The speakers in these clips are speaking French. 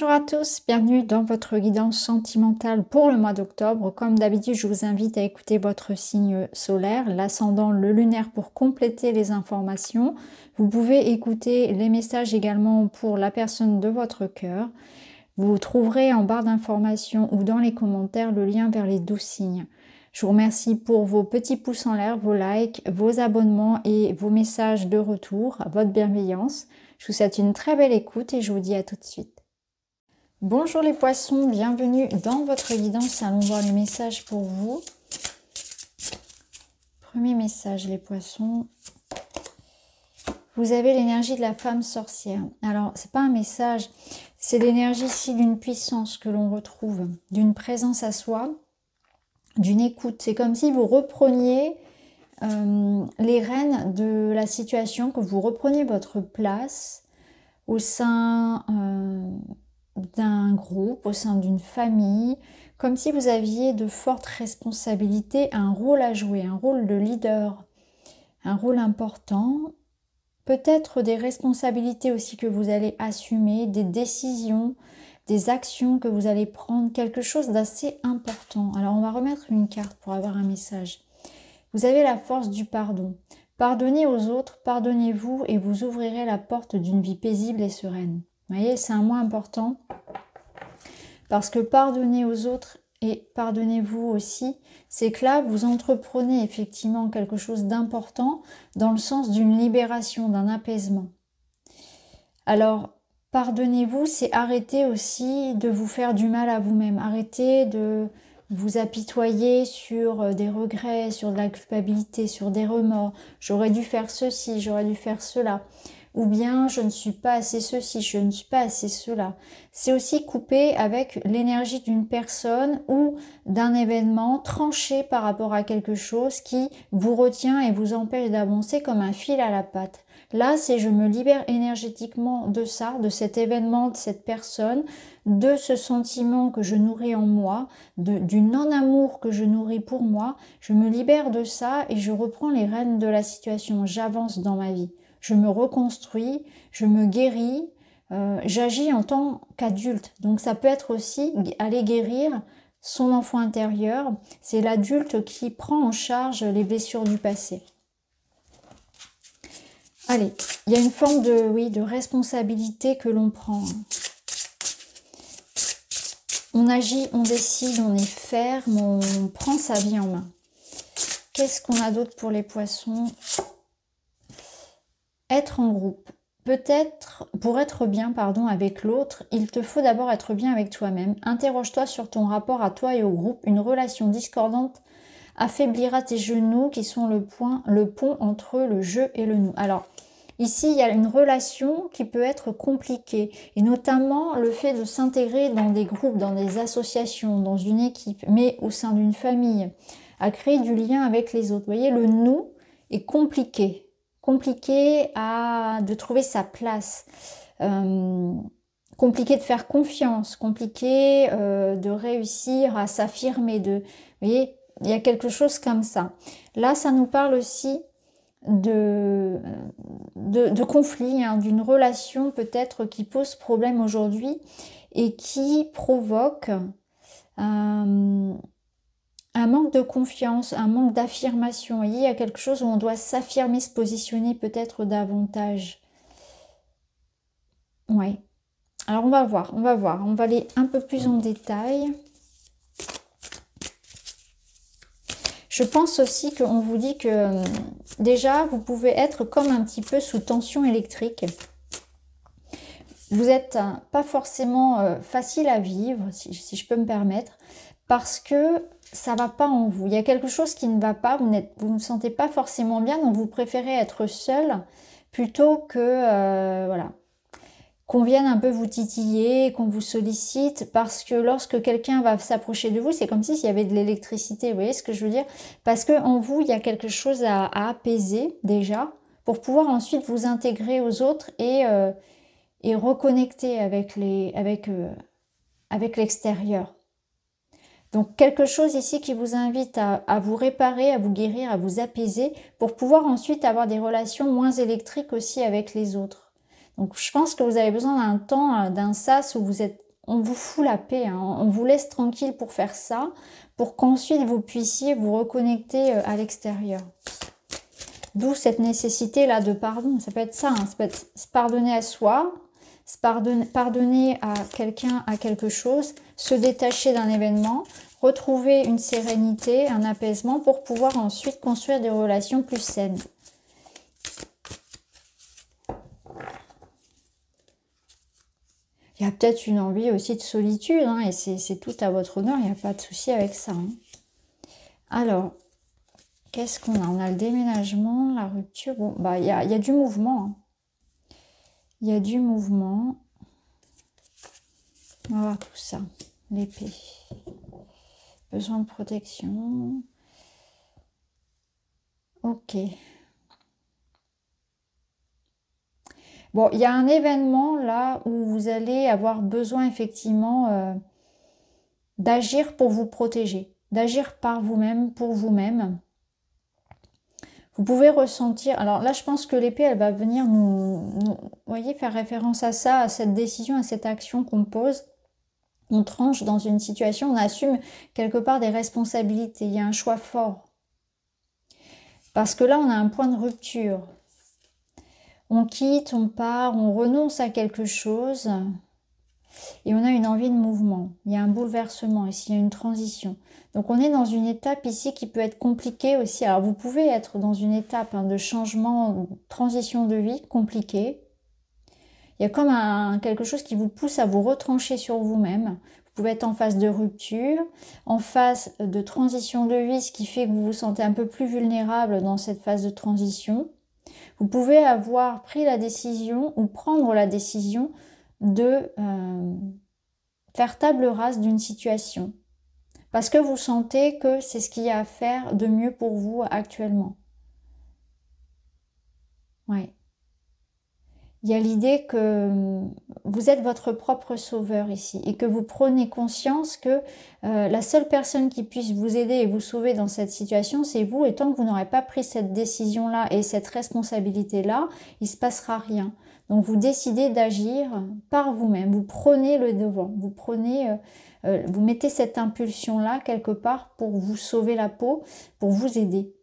Bonjour à tous, bienvenue dans votre guidance sentimentale pour le mois d'octobre. Comme d'habitude, je vous invite à écouter votre signe solaire, l'ascendant, le lunaire pour compléter les informations. Vous pouvez écouter les messages également pour la personne de votre cœur. Vous trouverez en barre d'informations ou dans les commentaires le lien vers les 12 signes. Je vous remercie pour vos petits pouces en l'air, vos likes, vos abonnements et vos messages de retour, votre bienveillance. Je vous souhaite une très belle écoute et je vous dis à tout de suite. Bonjour les poissons, bienvenue dans votre guidance. Allons voir les messages pour vous. Premier message les poissons. Vous avez l'énergie de la femme sorcière. Alors, c'est pas un message, c'est l'énergie ici d'une puissance que l'on retrouve, d'une présence à soi, d'une écoute. C'est comme si vous repreniez les rênes de la situation, que vous repreniez votre place au sein d'un groupe, au sein d'une famille, comme si vous aviez de fortes responsabilités, un rôle à jouer, un rôle de leader, un rôle important, peut-être des responsabilités aussi que vous allez assumer, des décisions, des actions que vous allez prendre, quelque chose d'assez important. Alors on va remettre une carte pour avoir un message. Vous avez la force du pardon. Pardonnez aux autres, pardonnez-vous et vous ouvrirez la porte d'une vie paisible et sereine. Vous voyez, c'est un mot important parce que pardonner aux autres et pardonnez-vous aussi, c'est que là, vous entreprenez effectivement quelque chose d'important dans le sens d'une libération, d'un apaisement. Alors, pardonnez-vous, c'est arrêter aussi de vous faire du mal à vous-même. Arrêtez de vous apitoyer sur des regrets, sur de la culpabilité, sur des remords. J'aurais dû faire ceci, j'aurais dû faire cela. Ou bien je ne suis pas assez ceci, je ne suis pas assez cela. C'est aussi couper avec l'énergie d'une personne ou d'un événement tranché par rapport à quelque chose qui vous retient et vous empêche d'avancer comme un fil à la patte. Là, c'est je me libère énergétiquement de ça, de cet événement, de cette personne, de ce sentiment que je nourris en moi, du non-amour que je nourris pour moi. Je me libère de ça et je reprends les rênes de la situation. J'avance dans ma vie. Je me reconstruis, je me guéris, j'agis en tant qu'adulte. Donc ça peut être aussi aller guérir son enfant intérieur. C'est l'adulte qui prend en charge les blessures du passé. Allez, il y a une forme de responsabilité que l'on prend. On agit, on décide, on est ferme, on prend sa vie en main. Qu'est-ce qu'on a d'autre pour les poissons ? Être en groupe. Peut-être, pour être bien avec l'autre, il te faut d'abord être bien avec toi-même. Interroge-toi sur ton rapport à toi et au groupe. Une relation discordante affaiblira tes genoux qui sont le pont entre le je et le nous. Alors, ici, il y a une relation qui peut être compliquée. Et notamment, le fait de s'intégrer dans des groupes, dans des associations, dans une équipe, mais au sein d'une famille, à créer du lien avec les autres. Vous voyez, le nous est compliqué. Compliqué de trouver sa place, compliqué de faire confiance, compliqué de réussir à s'affirmer. Vous voyez, il y a quelque chose comme ça. Là, ça nous parle aussi de conflit, hein, d'une relation peut-être qui pose problème aujourd'hui et qui provoque un manque de confiance, un manque d'affirmation. Il y a quelque chose où on doit s'affirmer, se positionner peut-être davantage. Ouais. Alors on va voir. On va aller un peu plus en détail. Je pense aussi qu'on vous dit que déjà, vous pouvez être comme un petit peu sous tension électrique. Vous n'êtes pas forcément facile à vivre, si je peux me permettre, parce que ça va pas en vous. Il y a quelque chose qui ne va pas, vous ne vous sentez pas forcément bien, donc vous préférez être seul plutôt que voilà, qu'on vienne un peu vous titiller, qu'on vous sollicite, parce que lorsque quelqu'un va s'approcher de vous, c'est comme s'il y avait de l'électricité, vous voyez ce que je veux dire? Parce que en vous, il y a quelque chose à apaiser déjà, pour pouvoir ensuite vous intégrer aux autres et reconnecter avec l'extérieur. Donc quelque chose ici qui vous invite à vous réparer, à vous guérir, à vous apaiser pour pouvoir ensuite avoir des relations moins électriques aussi avec les autres. Donc je pense que vous avez besoin d'un temps, d'un sas où vous êtes on vous fout la paix, hein. On vous laisse tranquille pour faire ça, pour qu'ensuite vous puissiez vous reconnecter à l'extérieur. D'où cette nécessité-là de pardon. Ça peut être ça, hein. Ça peut être se pardonner à soi, se pardonner à quelqu'un, à quelque chose, se détacher d'un événement, retrouver une sérénité, un apaisement pour pouvoir ensuite construire des relations plus saines. Il y a peut-être une envie aussi de solitude, hein, et c'est tout à votre honneur, il n'y a pas de souci avec ça, hein. Alors, qu'est-ce qu'on a? On a le déménagement, la rupture. Bon, bah, il y a du mouvement, hein. Il y a du mouvement. On va voir tout ça. L'épée. Besoin de protection. Ok. Bon, il y a un événement là où vous allez avoir besoin effectivement d'agir pour vous protéger, d'agir par vous-même, pour vous-même. Vous pouvez ressentir, alors là je pense que l'épée elle va venir vous voyez, faire référence à ça, à cette décision, à cette action qu'on pose. On tranche dans une situation, on assume quelque part des responsabilités, il y a un choix fort. Parce que là on a un point de rupture. On quitte, on part, on renonce à quelque chose et on a une envie de mouvement. Il y a un bouleversement ici, il y a une transition. Donc on est dans une étape ici qui peut être compliquée aussi. Alors vous pouvez être dans une étape de changement, transition de vie compliquée. Il y a comme quelque chose qui vous pousse à vous retrancher sur vous-même. Vous pouvez être en phase de rupture, en phase de transition de vie, ce qui fait que vous vous sentez un peu plus vulnérable dans cette phase de transition. Vous pouvez avoir pris la décision ou prendre la décision de faire table rase d'une situation. Parce que vous sentez que c'est ce qu'il y a à faire de mieux pour vous actuellement. Ouais. Il y a l'idée que vous êtes votre propre sauveur ici et que vous prenez conscience que la seule personne qui puisse vous aider et vous sauver dans cette situation, c'est vous. Et tant que vous n'aurez pas pris cette décision-là et cette responsabilité-là, il ne se passera rien. Donc vous décidez d'agir par vous-même. Vous prenez le devant. Vous prenez, vous mettez cette impulsion-là quelque part pour vous sauver la peau, pour vous aider.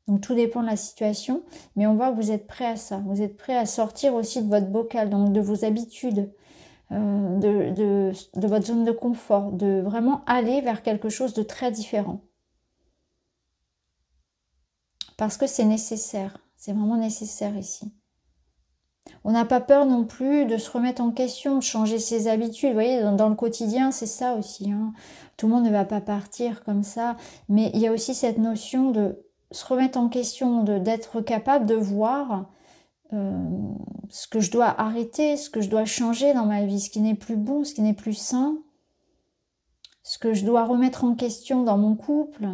Donc tout dépend de la situation, mais on voit que vous êtes prêt à ça. Vous êtes prêt à sortir aussi de votre bocal, donc de vos habitudes, de votre zone de confort, de vraiment aller vers quelque chose de très différent. Parce que c'est nécessaire, c'est vraiment nécessaire ici. On n'a pas peur non plus de se remettre en question, de changer ses habitudes. Vous voyez, dans le quotidien, c'est ça aussi, hein. Tout le monde ne va pas partir comme ça, mais il y a aussi cette notion de se remettre en question, d'être capable de voir ce que je dois arrêter, ce que je dois changer dans ma vie, ce qui n'est plus bon, ce qui n'est plus sain, ce que je dois remettre en question dans mon couple,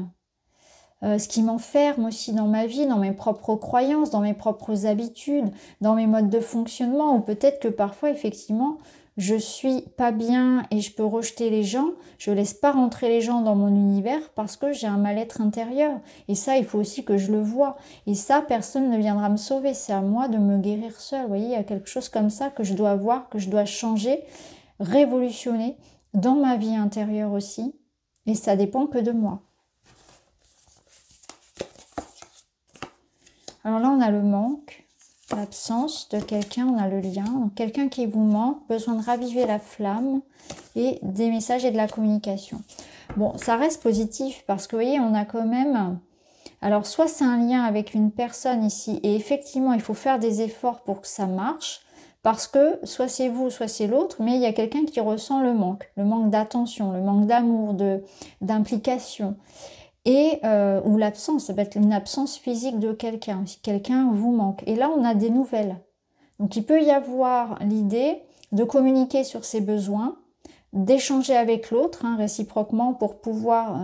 ce qui m'enferme aussi dans ma vie, dans mes propres croyances, dans mes propres habitudes, dans mes modes de fonctionnement, ou peut-être que parfois, effectivement, je suis pas bien et je peux rejeter les gens, je laisse pas rentrer les gens dans mon univers parce que j'ai un mal-être intérieur. Et ça, il faut aussi que je le voie. Et ça, personne ne viendra me sauver. C'est à moi de me guérir seule. Vous voyez, il y a quelque chose comme ça que je dois voir, que je dois changer, révolutionner dans ma vie intérieure aussi. Et ça dépend que de moi. Alors là, on a le manque. L'absence de quelqu'un, on a le lien. Donc quelqu'un qui vous manque, besoin de raviver la flamme et des messages et de la communication. Bon, ça reste positif parce que vous voyez, on a quand même... Alors soit c'est un lien avec une personne ici et effectivement, il faut faire des efforts pour que ça marche parce que soit c'est vous, soit c'est l'autre, mais il y a quelqu'un qui ressent le manque d'attention, le manque d'amour, d'implication. Et ou l'absence, ça peut être une absence physique de quelqu'un, si quelqu'un vous manque. Et là, on a des nouvelles. Donc, il peut y avoir l'idée de communiquer sur ses besoins, d'échanger avec l'autre, hein, réciproquement, pour pouvoir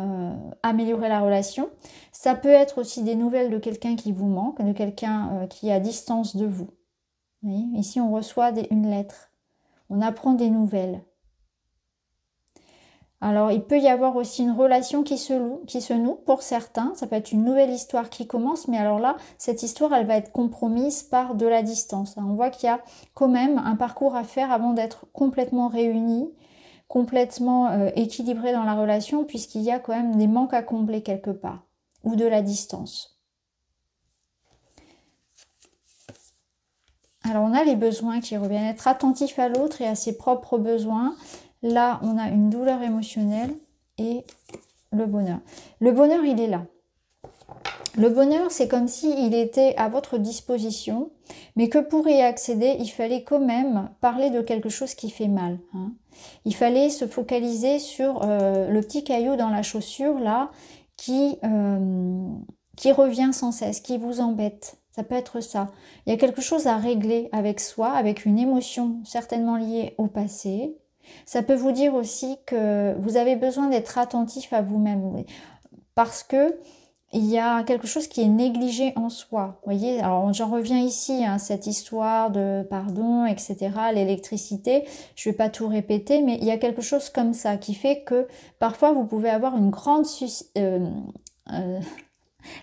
améliorer la relation. Ça peut être aussi des nouvelles de quelqu'un qui vous manque, de quelqu'un qui est à distance de vous. Vous voyez, ici, on reçoit une lettre. On apprend des nouvelles. Alors, il peut y avoir aussi une relation qui se noue pour certains. Ça peut être une nouvelle histoire qui commence, mais alors là, cette histoire, elle va être compromise par de la distance. On voit qu'il y a quand même un parcours à faire avant d'être complètement réunis complètement équilibré dans la relation, puisqu'il y a quand même des manques à combler quelque part, ou de la distance. Alors on a les besoins qui reviennent, être attentif à l'autre et à ses propres besoins. Là, on a une douleur émotionnelle et le bonheur. Le bonheur, il est là. Le bonheur, c'est comme s'il était à votre disposition, mais que pour y accéder, il fallait quand même parler de quelque chose qui fait mal. Hein. Il fallait se focaliser sur le petit caillou dans la chaussure, là, qui revient sans cesse, qui vous embête. Ça peut être ça. Il y a quelque chose à régler avec soi, avec une émotion certainement liée au passé. Ça peut vous dire aussi que vous avez besoin d'être attentif à vous-même, parce que il y a quelque chose qui est négligé en soi. Vous voyez, alors j'en reviens ici, hein, cette histoire de pardon, etc., l'électricité, je ne vais pas tout répéter, mais il y a quelque chose comme ça qui fait que parfois vous pouvez avoir une grande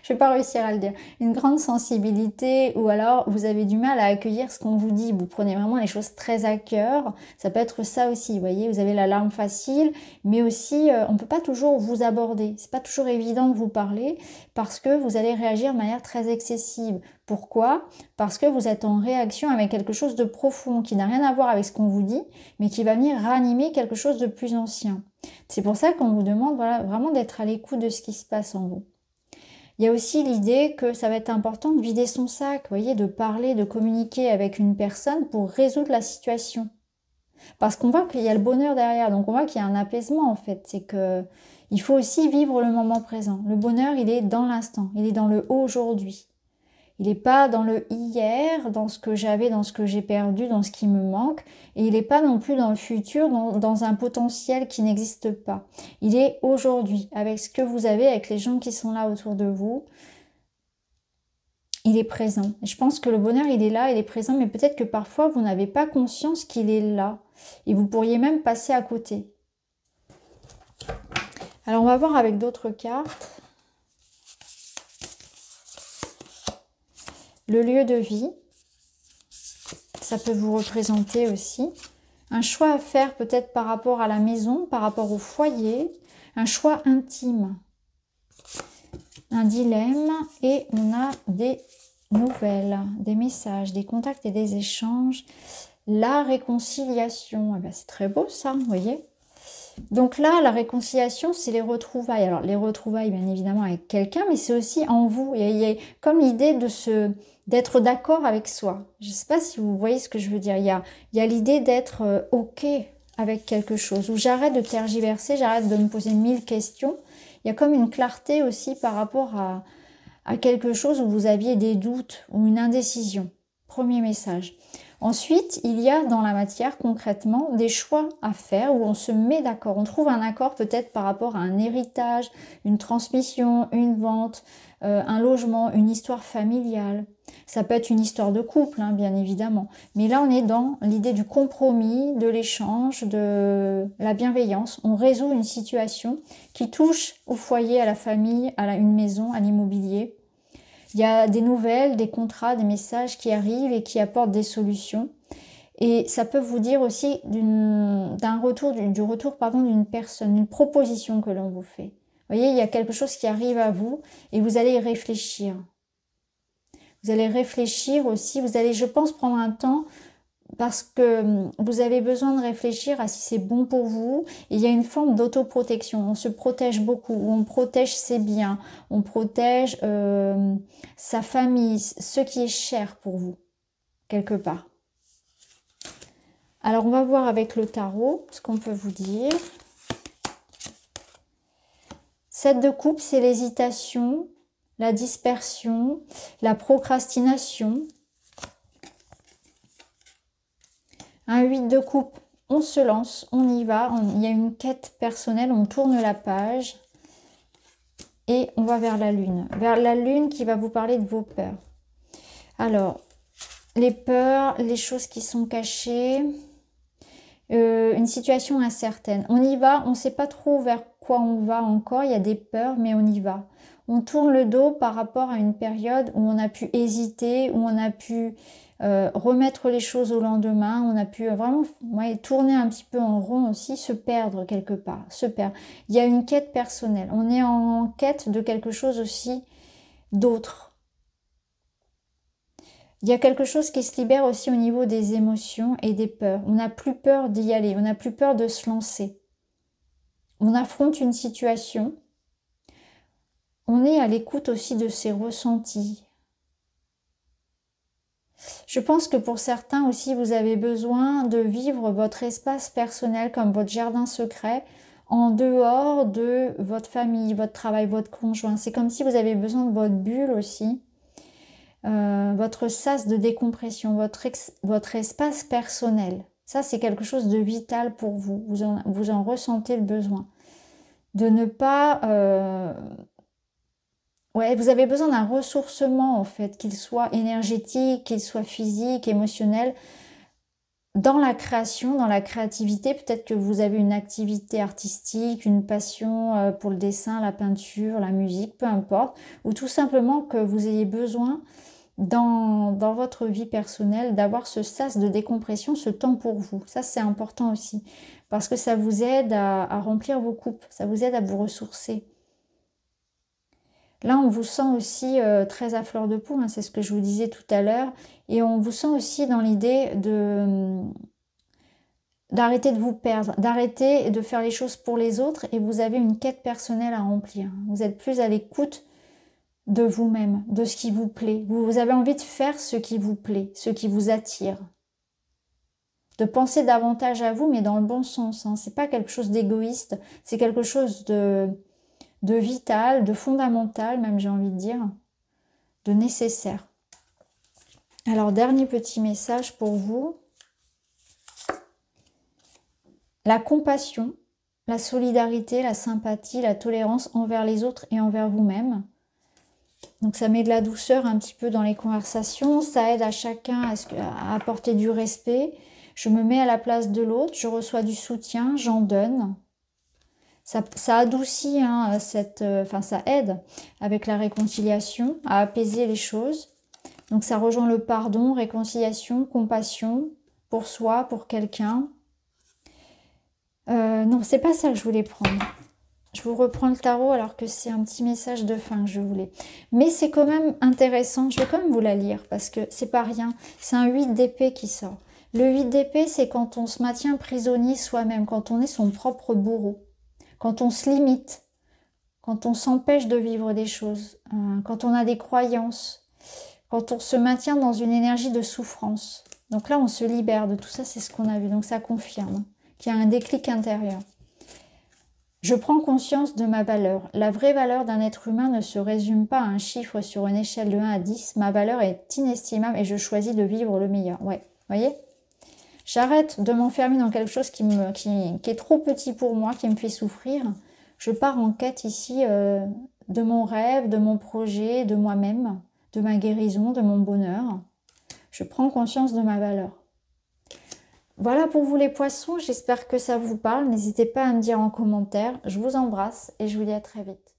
je vais pas réussir à le dire, une grande sensibilité, ou alors vous avez du mal à accueillir ce qu'on vous dit, vous prenez vraiment les choses très à cœur, ça peut être ça aussi, vous voyez, vous avez la larme facile, mais aussi on peut pas toujours vous aborder, c'est pas toujours évident de vous parler, parce que vous allez réagir de manière très excessive. Pourquoi? Parce que vous êtes en réaction avec quelque chose de profond, qui n'a rien à voir avec ce qu'on vous dit, mais qui va venir ranimer quelque chose de plus ancien. C'est pour ça qu'on vous demande, voilà, vraiment d'être à l'écoute de ce qui se passe en vous. Il y a aussi l'idée que ça va être important de vider son sac, vous voyez, de parler, de communiquer avec une personne pour résoudre la situation. Parce qu'on voit qu'il y a le bonheur derrière, donc on voit qu'il y a un apaisement en fait. C'est que il faut aussi vivre le moment présent. Le bonheur, il est dans l'instant, il est dans le aujourd'hui. Il n'est pas dans le hier, dans ce que j'avais, dans ce que j'ai perdu, dans ce qui me manque. Et il n'est pas non plus dans le futur, dans un potentiel qui n'existe pas. Il est aujourd'hui, avec ce que vous avez, avec les gens qui sont là autour de vous. Il est présent. Et je pense que le bonheur, il est là, il est présent, mais peut-être que parfois, vous n'avez pas conscience qu'il est là. Et vous pourriez même passer à côté. Alors, on va voir avec d'autres cartes. Le lieu de vie, ça peut vous représenter aussi. Un choix à faire peut-être par rapport à la maison, par rapport au foyer. Un choix intime. Un dilemme. Et on a des nouvelles, des messages, des contacts et des échanges. La réconciliation. Eh bien, c'est très beau ça, vous voyez. Donc là, la réconciliation, c'est les retrouvailles. Alors, les retrouvailles, bien évidemment, avec quelqu'un, mais c'est aussi en vous. Il y a comme l'idée d'être d'accord avec soi. Je ne sais pas si vous voyez ce que je veux dire. Il y a l'idée d'être OK avec quelque chose, où j'arrête de tergiverser, j'arrête de me poser 1000 questions. Il y a comme une clarté aussi par rapport à quelque chose où vous aviez des doutes ou une indécision. Premier message. Ensuite, il y a dans la matière concrètement des choix à faire où on se met d'accord. On trouve un accord peut-être par rapport à un héritage, une transmission, une vente, un logement, une histoire familiale. Ça peut être une histoire de couple, hein, bien évidemment. Mais là, on est dans l'idée du compromis, de l'échange, de la bienveillance. On résout une situation qui touche au foyer, à la famille, à une maison, à l'immobilier. Il y a des nouvelles, des contrats, des messages qui arrivent et qui apportent des solutions. Et ça peut vous dire aussi du retour d'une personne, une proposition que l'on vous fait. Vous voyez, il y a quelque chose qui arrive à vous et vous allez y réfléchir. Vous allez réfléchir aussi, vous allez, je pense, prendre un temps parce que vous avez besoin de réfléchir à si c'est bon pour vous. Et il y a une forme d'autoprotection. On se protège beaucoup, on protège ses biens, on protège sa famille, ce qui est cher pour vous, quelque part. Alors, on va voir avec le tarot ce qu'on peut vous dire. 7 de coupe, c'est l'hésitation, la dispersion, la procrastination. Un 8 de coupe, on se lance, on y va, il y a une quête personnelle, on tourne la page et on va vers la lune. Vers la lune qui va vous parler de vos peurs. Alors, les peurs, les choses qui sont cachées, une situation incertaine. On y va, on ne sait pas trop vers quoi on va encore, il y a des peurs, mais on y va. on tourne le dos par rapport à une période où on a pu hésiter, où on a pu remettre les choses au lendemain, on a pu vraiment tourner un petit peu en rond aussi, se perdre quelque part, se perdre. Il y a une quête personnelle, on est en quête de quelque chose aussi d'autre. Il y a quelque chose qui se libère aussi au niveau des émotions et des peurs. On n'a plus peur d'y aller, on n'a plus peur de se lancer. On affronte une situation, on est à l'écoute aussi de ses ressentis. Je pense que pour certains aussi, vous avez besoin de vivre votre espace personnel comme votre jardin secret en dehors de votre famille, votre travail, votre conjoint. C'est comme si vous avez besoin de votre bulle aussi, votre sas de décompression, votre espace personnel. Ça, c'est quelque chose de vital pour vous. Vous en ressentez le besoin. De ne pas... Ouais, vous avez besoin d'un ressourcement en fait, qu'il soit énergétique, qu'il soit physique, émotionnel. Dans la création, dans la créativité, peut-être que vous avez une activité artistique, une passion pour le dessin, la peinture, la musique, peu importe. Ou tout simplement que vous ayez besoin dans votre vie personnelle d'avoir ce sas de décompression, ce temps pour vous. Ça, c'est important aussi. Parce que ça vous aide à remplir vos coupes, ça vous aide à vous ressourcer. Là, on vous sent aussi très à fleur de peau, hein, c'est ce que je vous disais tout à l'heure. Et on vous sent aussi dans l'idée d'arrêter de vous perdre, d'arrêter de faire les choses pour les autres. Et vous avez une quête personnelle à remplir. Vous êtes plus à l'écoute de vous-même, de ce qui vous plaît. Vous avez envie de faire ce qui vous plaît, ce qui vous attire. De penser davantage à vous, mais dans le bon sens. Hein. C'est pas quelque chose d'égoïste, c'est quelque chose de vital, de fondamental, même j'ai envie de dire, de nécessaire. Alors, dernier petit message pour vous. La compassion, la solidarité, la sympathie, la tolérance envers les autres et envers vous-même. Donc, ça met de la douceur un petit peu dans les conversations. Ça aide à chacun à apporter du respect. Je me mets à la place de l'autre, je reçois du soutien, j'en donne. Ça adoucit, hein, ça aide avec la réconciliation à apaiser les choses. Donc ça rejoint le pardon, réconciliation, compassion pour soi, pour quelqu'un. Non, c'est pas ça que je voulais prendre. Je vous reprends le tarot alors que c'est un petit message de fin que je voulais. Mais c'est quand même intéressant. Je vais quand même vous la lire parce que c'est pas rien. C'est un 8 d'épée qui sort. Le 8 d'épée, c'est quand on se maintient prisonnier soi-même, quand on est son propre bourreau. Quand on se limite, quand on s'empêche de vivre des choses, quand on a des croyances, quand on se maintient dans une énergie de souffrance. Donc là, on se libère de tout ça, c'est ce qu'on a vu. Donc ça confirme qu'il y a un déclic intérieur. Je prends conscience de ma valeur. La vraie valeur d'un être humain ne se résume pas à un chiffre sur une échelle de 1 à 10. Ma valeur est inestimable et je choisis de vivre le meilleur. Ouais, voyez ? J'arrête de m'enfermer dans quelque chose qui est trop petit pour moi, qui me fait souffrir. Je pars en quête ici de mon rêve, de mon projet, de moi-même, de ma guérison, de mon bonheur. Je prends conscience de ma valeur. Voilà pour vous les poissons, j'espère que ça vous parle. N'hésitez pas à me dire en commentaire. Je vous embrasse et je vous dis à très vite.